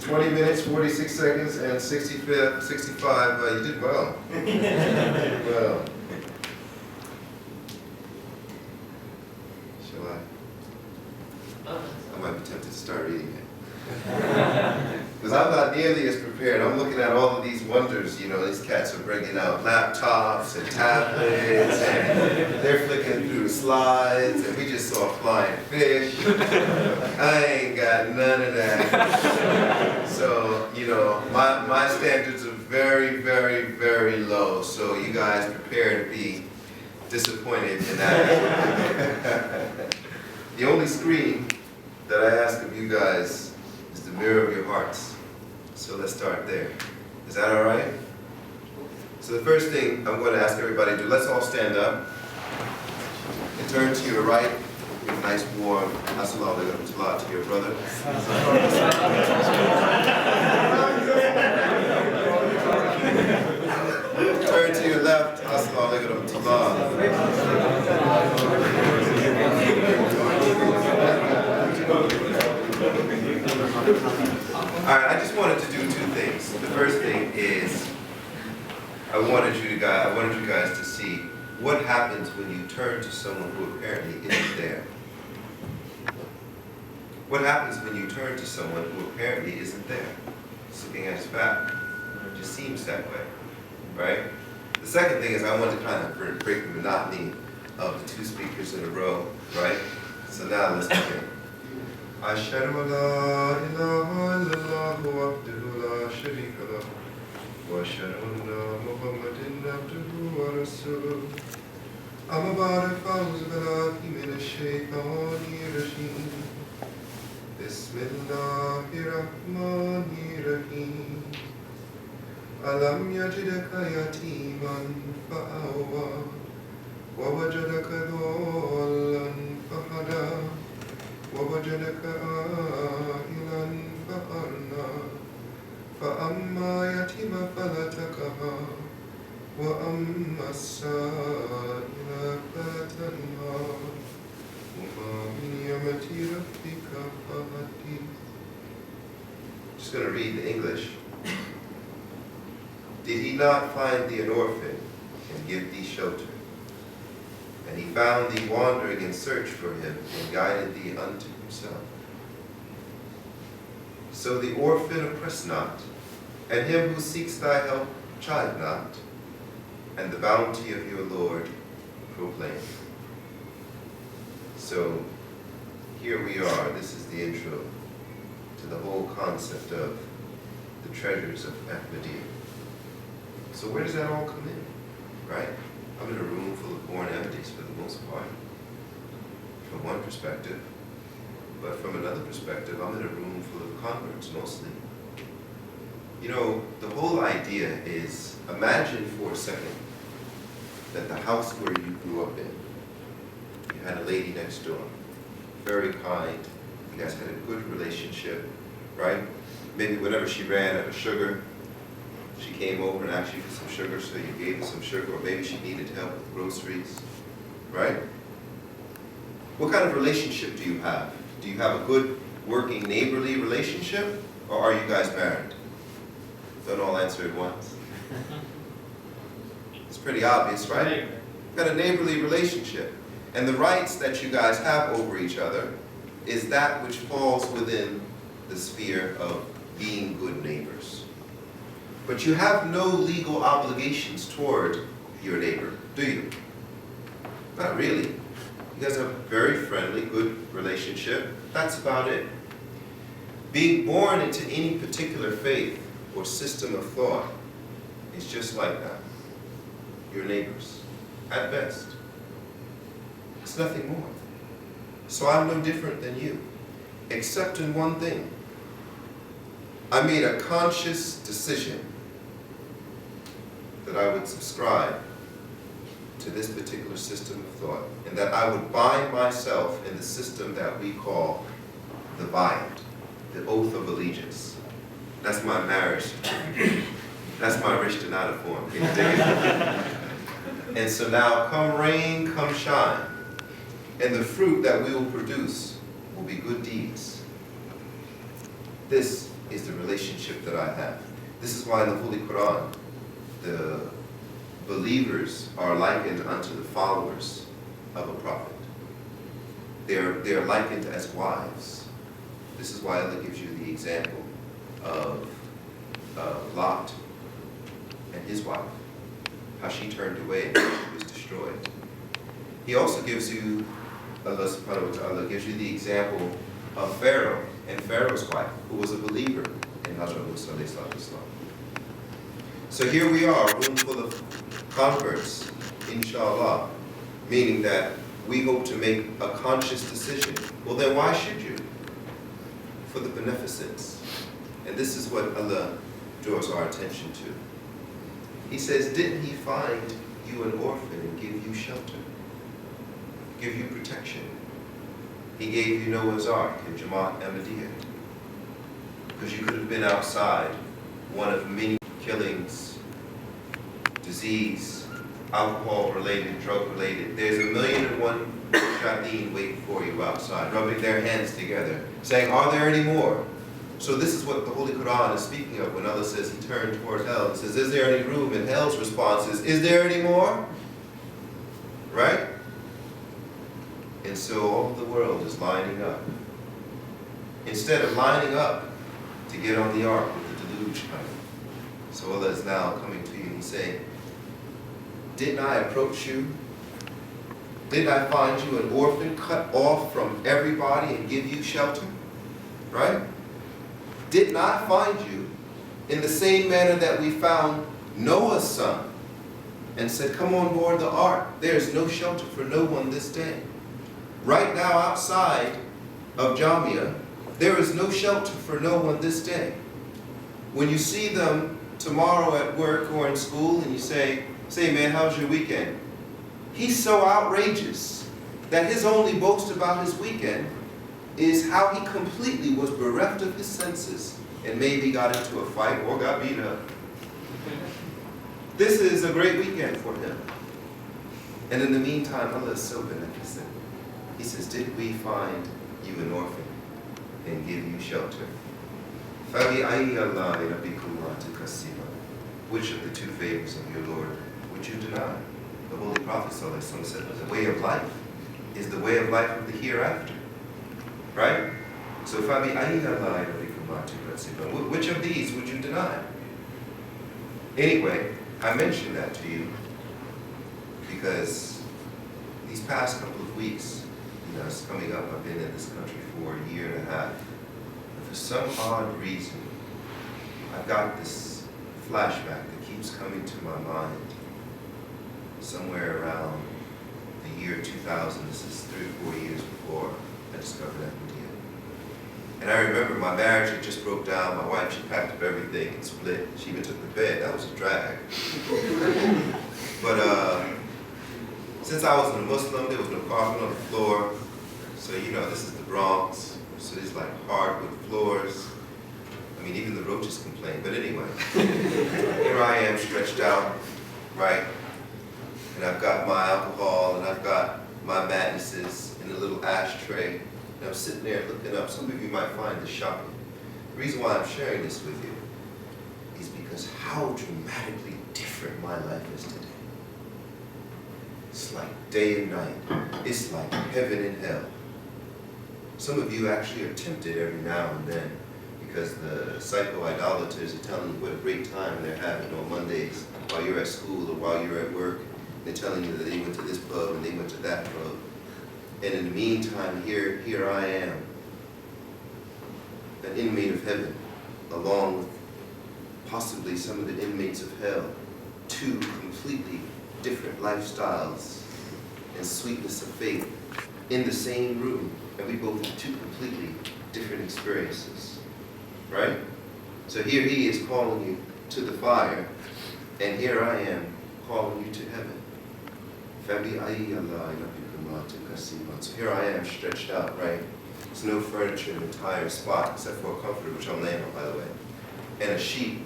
20 minutes, 46 seconds, and 65. You did well. You did well. Shall I might be tempted to start reading it. Because I'm not nearly as prepared. I'm looking at all of these wonders, you know, these cats are bringing out laptops and tablets, and they're flicking through slides, and we just saw flying fish. I ain't got none of that. So, you know, my standards are very, very, very low, so you guys prepare to be disappointed in that. The only screen that I ask of you guys is the mirror of your hearts. So let's start there. Is that all right? So the first thing I'm going to ask everybody to do, let's all stand up and turn to your right. Give a nice warm assalamu alaikum to your brother. Turn to your left. Assalamu alaikum to All right, I just wanted to do two things. The first thing is I wanted you guys to see what happens when you turn to someone who apparently isn't there. What happens when you turn to someone who apparently isn't there? Just looking at his back. It just seems that way, right? The second thing is I want to kind of break the monotony of the two speakers in a row, right? So now let's begin. أشهد أن لا إله إلا الله وحده لا شريك له وأشهد أن محمدا عبده ورسوله أما بعد فأعوذ بالله من الشيطان الرجيم بسم الله الرحمن الرحيم ألم يجدك يتيما فآوى ووجدك ضالا فهدى ووجدك عائلا فأغنى فأما يتيما فلا تقهر وأما السائل فلا تنهر وما بنعمة ربك فحدث. Just going to read the English. Did he not find thee an orphan and give thee shelter? And he found thee wandering in search for him, and guided thee unto himself. So the orphan oppress not, and him who seeks thy help chide not, and the bounty of your Lord proclaim. So here we are. This is the intro to the whole concept of the treasures of Ahmadiyya. So where does that all come in, right? I'm in a room full of born Ahmadis for the most part, from one perspective, but from another perspective, I'm in a room full of converts mostly. You know, the whole idea is, imagine for a second that the house where you grew up in, you had a lady next door, very kind, you guys had a good relationship, right? Maybe whenever she ran out of sugar, she came over and asked you for some sugar, so you gave her some sugar, or maybe she needed help with groceries, right? What kind of relationship do you have? Do you have a good, working, neighborly relationship, or are you guys married? Don't all answer at once. It's pretty obvious, right? You've got a neighborly relationship. And the rights that you guys have over each other is that which falls within the sphere of being good neighbors. But you have no legal obligations toward your neighbor, do you? Not really. You guys have a very friendly, good relationship. That's about it. Being born into any particular faith or system of thought is just like that. Your neighbors, at best. It's nothing more. So I'm no different than you, except in one thing. I made a conscious decision that I would subscribe to this particular system of thought, and that I would bind myself in the system that we call the bayat, the oath of allegiance. That's my marriage certificate. That's my rishtanada form. Can you dig it? And so now, come rain, come shine, and the fruit that we will produce will be good deeds. This is the relationship that I have. This is why in the Holy Quran, the believers are likened unto the followers of a prophet. They are likened as wives. This is why Allah gives you the example of Lot and his wife, how she turned away and she was destroyed. He also gives you, Allah subhanahu wa ta'ala gives you the example of Pharaoh and Pharaoh's wife, who was a believer in Hazrat Musa alayhi salatu wasalam. So here we are, a room full of converts, inshallah, meaning that we hope to make a conscious decision. Well then why should you? For the beneficence. And this is what Allah draws our attention to. He says, didn't He find you an orphan and give you shelter? Give you protection? He gave you Noah's Ark and Jamia Ahmadiyya. Because you could have been outside, one of many killings, disease, alcohol-related, drug-related. There's 1,000,001 shayateen waiting for you outside, rubbing their hands together, saying, are there any more? So this is what the Holy Quran is speaking of when Allah says He turned towards hell. He says, is there any room? And hell's response is there any more? Right? And so all of the world is lining up. Instead of lining up to get on the ark with the deluge coming. So Allah is now coming to you and He's saying, didn't I approach you? Didn't I find you an orphan, cut off from everybody and give you shelter? Right? Didn't I find you in the same manner that we found Noah's son and said, come on board the ark. There is no shelter for no one this day. Right now outside of Jamia, there is no shelter for no one this day. When you see them tomorrow at work or in school and you say, man, how's your weekend? He's so outrageous that his only boast about his weekend is how he completely was bereft of his senses and maybe got into a fight or got beat up. This is a great weekend for him. And in the meantime, Allah is so beneficent. He says, did we find you an orphan and give you shelter? Which of the two favors of your Lord would you deny? The Holy Prophet ﷺ said, the way of life is the way of life of the hereafter. Right? So which of these would you deny? Anyway, I mentioned that to you because these past couple of weeks, it's coming up, I've been in this country for a year and a half. And for some odd reason, I've got this flashback that keeps coming to my mind somewhere around the year 2000. This is 3 or 4 years before I discovered Ahmadiyya. And I remember my marriage had just broke down. My wife, she packed up everything and split. She even took the bed. That was a drag. But since I was a Muslim, there was no carpet on the floor. So, this is the Bronx. So there's like hardwood floors. I mean, even the roaches complain. But anyway, here I am stretched out, right? And I've got my alcohol and I've got my mattresses in a little ashtray. And I'm sitting there looking up. Some of you might find this shocking. The reason why I'm sharing this with you is because how dramatically different my life is today. It's like day and night. It's like heaven and hell. Some of you actually are tempted every now and then because the psycho-idolaters are telling you what a great time they're having on Mondays while you're at school or while you're at work. They're telling you that they went to this pub and they went to that pub. And in the meantime, here I am, an inmate of heaven, along with possibly some of the inmates of hell, 2 completely different lifestyles and sweetness of faith in the same room, and we both have 2 completely different experiences, right? So here He is calling you to the fire, and here I am calling you to heaven. So here I am stretched out, right? There's no furniture in the entire spot except for a comforter, which I'm laying on, by the way, and a sheet.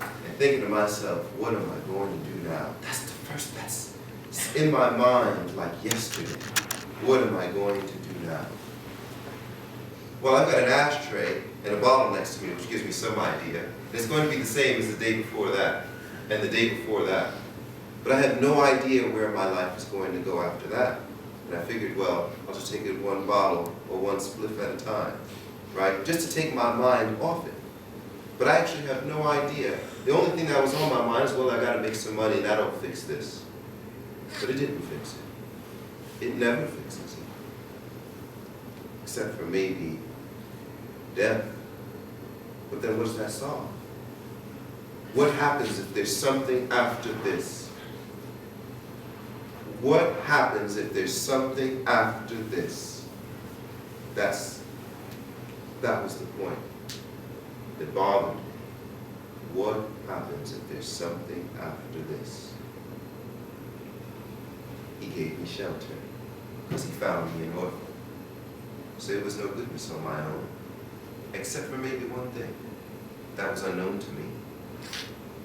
And thinking to myself, what am I going to do now? That's in my mind like yesterday. What am I going to do now? Well, I've got an ashtray and a bottle next to me, which gives me some idea. And it's going to be the same as the day before that, and the day before that. But I had no idea where my life was going to go after that. And I figured, well, I'll just take it one bottle or one spliff at a time, right? Just to take my mind off it. But I actually have no idea. The only thing that was on my mind is, well, I gotta make some money and that'll fix this. But it didn't fix it. It never fixes it. Except for maybe death. But then what does that solve? What happens if there's something after this? What happens if there's something after this? That was the point that bothered me. What happens if there's something after this? He gave me shelter because he found me an orphan. So it was no goodness on my own, except for maybe one thing that was unknown to me,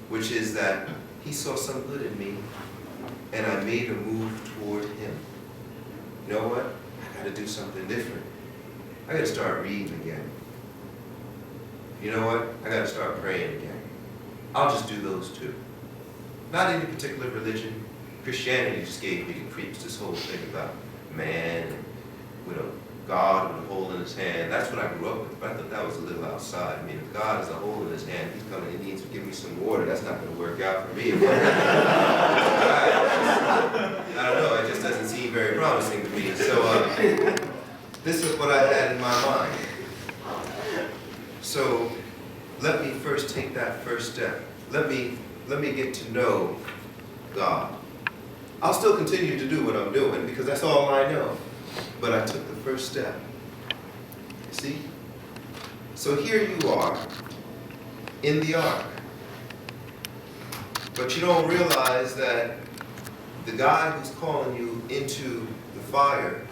which is that he saw some good in me, and I made a move toward him. You know what? I gotta do something different. I gotta start reading again. You know what? I gotta start praying again. I'll just do those two. Not any particular religion. Christianity just gave me the creeps, this whole thing about man and, you know, God with a hole in his hand. That's what I grew up with, but I thought that was a little outside. I mean, if God has a hole in his hand, he's coming, he needs to give me some water. That's not going to work out for me. I don't know, it just doesn't seem very promising to me. So this is what I had in my mind. So let me first take that first step. Let me get to know God. I'll still continue to do what I'm doing because that's all I know. But I took the first step. See? So here you are in the ark. But you don't realize that the guy who's calling you into the fire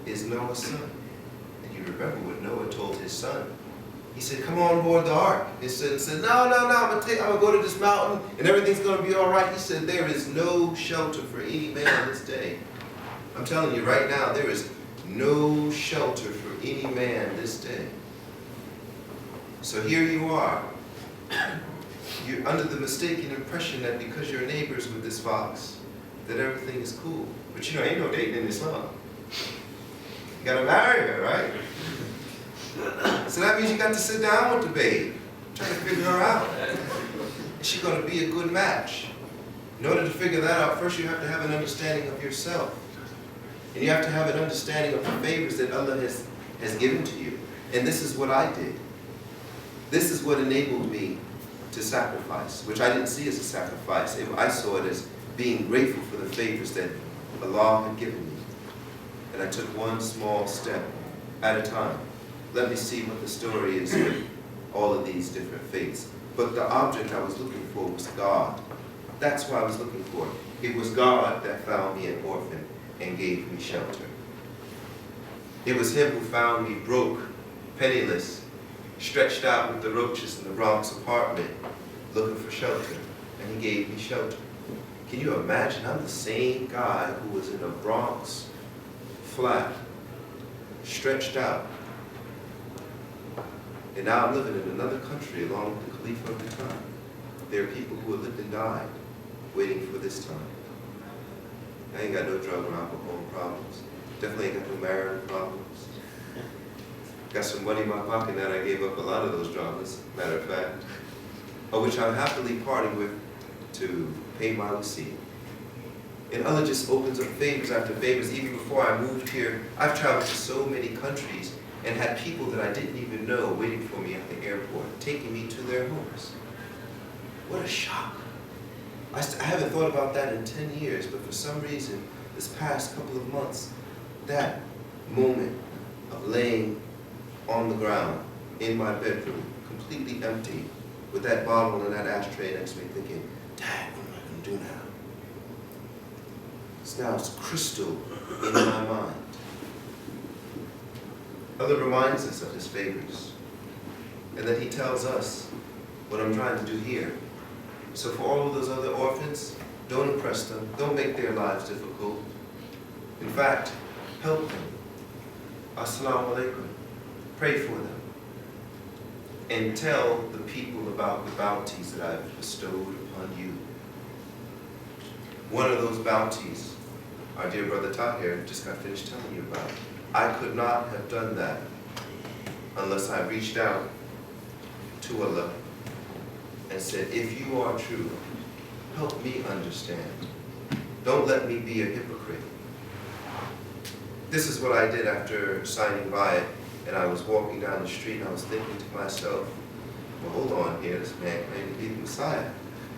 is Noah's son. And you remember what Noah told his son. He said, come on board the ark. He said, no, I'm gonna go to this mountain and everything's gonna be all right. He said, there is no shelter for any man this day. I'm telling you right now, there is no shelter for any man this day. So here you are. You're under the mistaken impression that because you're neighbors with this fox, that everything is cool. But you know, ain't no dating in Islam. You gotta marry her, right? So that means you got to sit down with the babe, try to figure her out. Is she gonna be a good match? In order to figure that out, first you have to have an understanding of yourself. And you have to have an understanding of the favors that Allah has given to you. And this is what I did. This is what enabled me to sacrifice, which I didn't see as a sacrifice. I saw it as being grateful for the favors that Allah had given me. And I took one small step at a time. Let me see what the story is with all of these different faiths. But the object I was looking for was God. That's what I was looking for. It was God that found me an orphan and gave me shelter. It was him who found me broke, penniless, stretched out with the roaches in the Bronx apartment, looking for shelter, and he gave me shelter. Can you imagine? I'm the same guy who was in a Bronx flat, stretched out, and now I'm living in another country along with the Khalifa of the time. There are people who have lived and died waiting for this time. I ain't got no drug or alcohol problems. Definitely ain't got no marital problems. Got some money in my pocket that I gave up a lot of those dramas, matter of fact, which I'm happily parting with to pay my receipt. And Allah just opens up favors after favors. Even before I moved here, I've traveled to so many countries and had people that I didn't even know waiting for me at the airport, taking me to their homes. What a shock. I haven't thought about that in 10 years, but for some reason, this past couple of months, that moment of laying on the ground in my bedroom, completely empty, with that bottle and that ashtray next to me, thinking, Dad, what am I going to do now? It's crystal in my mind. Allah reminds us of his favors, and that he tells us what I'm trying to do here. So for all of those other orphans, don't oppress them, don't make their lives difficult. In fact, help them. As-salamu alaykum. Pray for them. and tell the people about the bounties that I've bestowed upon you. One of those bounties, our dear brother Tahir just got finished telling you about. I could not have done that unless I reached out to Allah and said, if you are true, help me understand. Don't let me be a hypocrite. This is what I did after signing by it, and I was walking down the street and I was thinking to myself, well, hold on here, this man claimed to be the Messiah.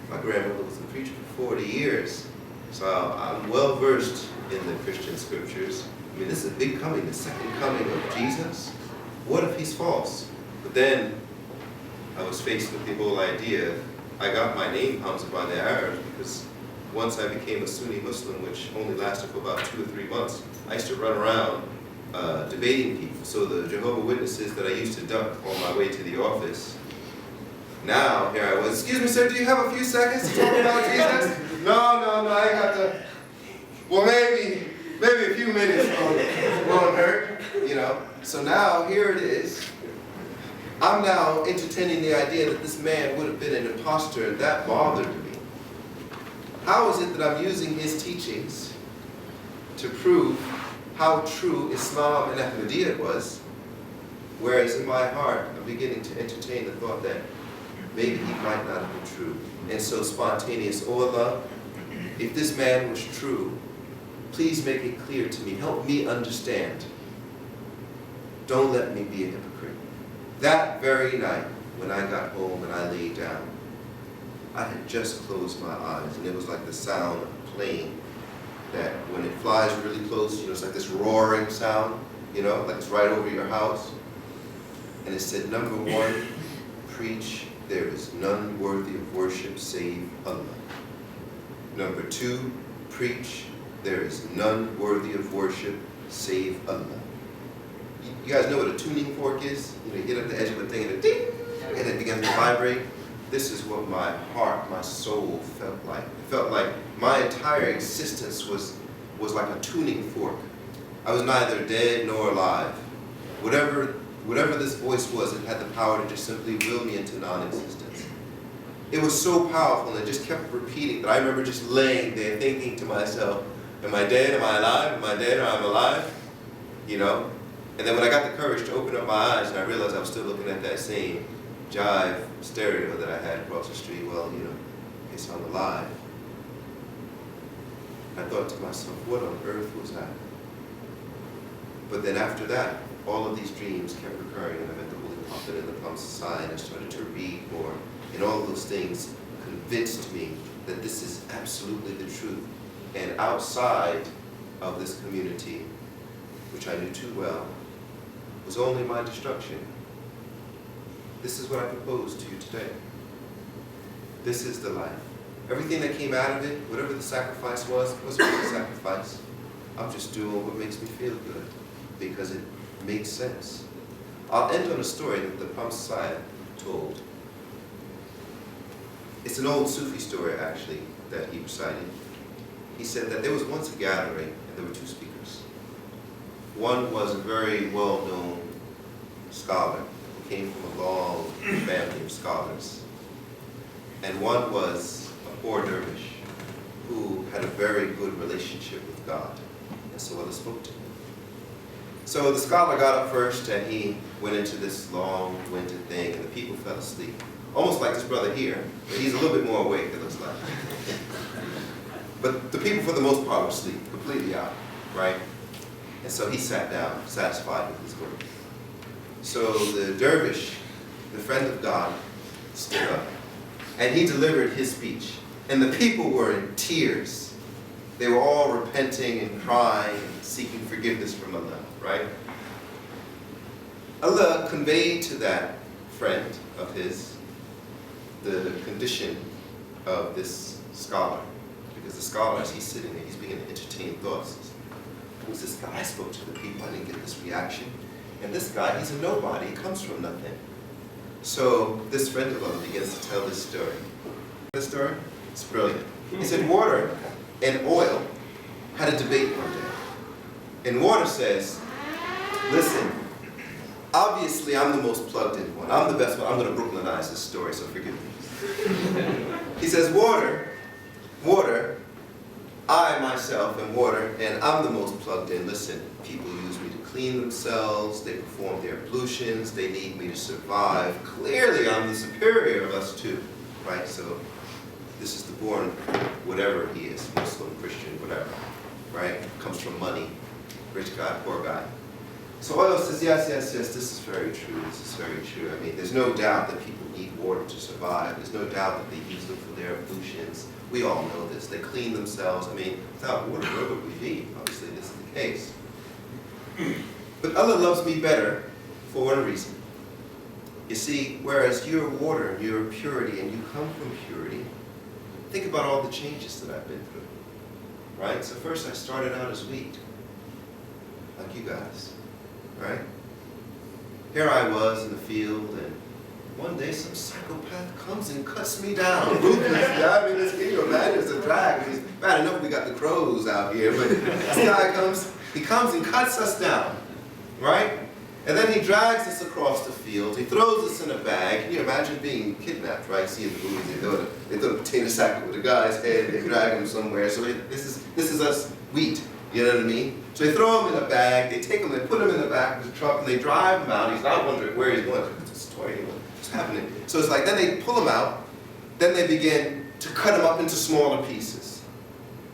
My grandmother was a preacher for 40 years, so I'm well versed in the Christian scriptures. I mean, this is a big coming, the second coming of Jesus. What if he's false? But then I was faced with the whole idea. I got my name Hamza by the Arabs because once I became a Sunni Muslim, which only lasted for about 2 or 3 months, I used to run around debating people. So the Jehovah's Witnesses that I used to duck on my way to the office, now here I was, excuse me sir, do you have a few seconds to talk about Jesus? No, I ain't got the, well maybe a few minutes won't hurt, you know. So now here it is. I'm now entertaining the idea that this man would have been an imposter, and that bothered me. How is it that I'm using his teachings to prove how true Islam and Ahmadiyyat was, whereas in my heart I'm beginning to entertain the thought that maybe he might not have been true. And so spontaneous, oh Allah, if this man was true, please make it clear to me, help me understand. Don't let me be a hypocrite. That very night, when I got home and I laid down, I had just closed my eyes, and it was like the sound of a plane that when it flies really close, you know, it's like this roaring sound, you know, like it's right over your house. And it said, number 1, preach, there is none worthy of worship save Allah. Number 2, preach, there is none worthy of worship save Allah. You guys know what a tuning fork is? You know, you get at the edge of a thing and it ding, and it begins to vibrate. This is what my heart, my soul felt like. It felt like my entire existence was like a tuning fork. I was neither dead nor alive. Whatever this voice was, it had the power to just simply will me into non-existence. It was so powerful, and it just kept repeating that I remember just laying there thinking to myself, am I dead, am I alive, am I dead or I'm alive? You know? And then when I got the courage to open up my eyes and I realized I was still looking at that same jive stereo that I had across the street, well, you know, I guess I'm alive. I thought to myself, what on earth was that? But then after that, all of these dreams kept recurring, and I met the Holy Prophet and the Promised Messiah, and I started to read more, and all of those things convinced me that this is absolutely the truth. And outside of this community, which I knew too well, was only my destruction. This is what I propose to you today. This is the life. Everything that came out of it, whatever the sacrifice was, wasn't really a sacrifice. I'm just doing what makes me feel good, because it makes sense. I'll end on a story that the Promised Messiah told. It's an old Sufi story, actually, that he recited. He said that there was once a gathering, and there were 2 speakers. One was a very well-known scholar who came from a long family of scholars. And one was a poor dervish who had a very good relationship with God. And so Allah spoke to him. So the scholar got up first, and he went into this long-winded thing, and the people fell asleep. Almost like this brother here, but he's a little bit more awake, it looks like. But the people, for the most part, were asleep, completely out, right? And so he sat down, satisfied with his work. So the dervish, the friend of God, stood up, and he delivered his speech. And the people were in tears. They were all repenting and crying and seeking forgiveness from Allah, right? Allah conveyed to that friend of his the condition of this scholar. Because the scholar, as he's sitting there, he's beginning to entertain thoughts. Who's this guy? I spoke to the people, I didn't get this reaction. And this guy, he's a nobody, he comes from nothing. So this friend of Allah begins to tell this story. This story? It's brilliant. He said water and oil had a debate one day. And water says, listen, obviously I'm the most plugged in one. I'm the best one. I'm going to Brooklynize this story, so forgive me. He says, water, I myself am water, and I'm the most plugged in. Listen, people use me to clean themselves, they perform their ablutions, they need me to survive. Clearly I'm the superior of us two, right? So this is the born, whatever he is, Muslim, Christian, whatever, right? Comes from money, rich guy, poor guy. So oil says, yes, this is very true, I mean, there's no doubt that people need water to survive. There's no doubt that they use them for their ablutions. We all know this. They clean themselves. I mean, without water, where would we be? Obviously, this is the case. But Allah loves me better for one reason. You see, whereas you're water and you're purity and you come from purity, think about all the changes that I've been through, right? So first I started out as wheat, like you guys, right? Here I was in the field, and one day some psychopath comes and cuts me down ruthlessly. I mean, this, can you imagine? It's a drag. I mean, bad enough we got the crows out here, but this guy comes and cuts us down, right? And then he drags us across the field. He throws us in a bag. Can you imagine being kidnapped, right? See in the movies, they throw a potato sack with a guy's head, they drag him somewhere. So this is us wheat, you know what I mean? So they throw him in a bag, they take him, they put him in the back of the truck, and they drive him out. He's not wondering where he's going. It's what's happening? So it's like, then they pull him out, then they begin to cut him up into smaller pieces.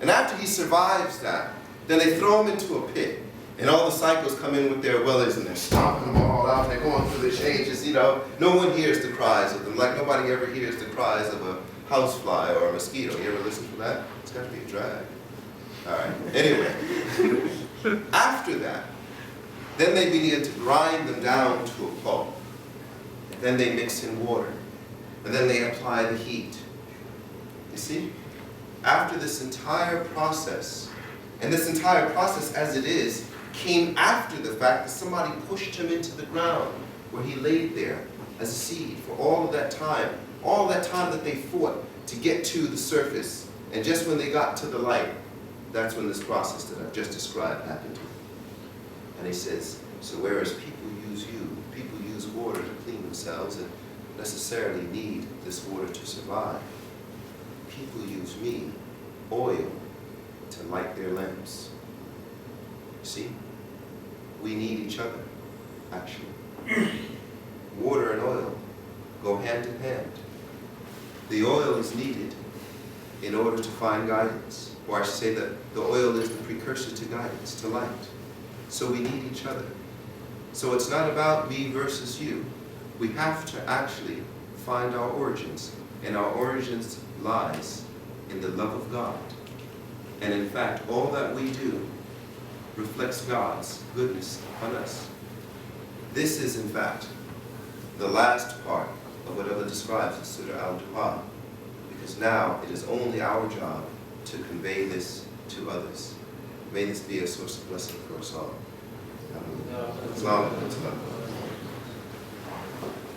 And after he survives that, then they throw him into a pit. And all the cycles come in with their wellies and they're stomping them all out and they're going through the changes, you know. No one hears the cries of them, like nobody ever hears the cries of a housefly or a mosquito. You ever listen to that? It's got to be a drag. All right, anyway. After that, then they begin to grind them down to a pulp. And then they mix in water. And then they apply the heat. You see? After this entire process, and this entire process as it is, came after the fact that somebody pushed him into the ground where he laid there as a seed for all of that time that they fought to get to the surface. And just when they got to the light, that's when this process that I've just described happened. And he says, so whereas people use water to clean themselves and necessarily need this water to survive, people use me, oil, to light their lamps. See? We need each other, actually. Water and oil go hand in hand. The oil is needed in order to find guidance. Or I should say that the oil is the precursor to guidance, to light. So we need each other. So it's not about me versus you. We have to actually find our origins. And our origins lies in the love of God. And in fact, all that we do reflects God's goodness on us. This is, in fact, the last part of what Allah describes in Surah Al-Duha, because now it is only our job to convey this to others. May this be a source of blessing for us all. Amen.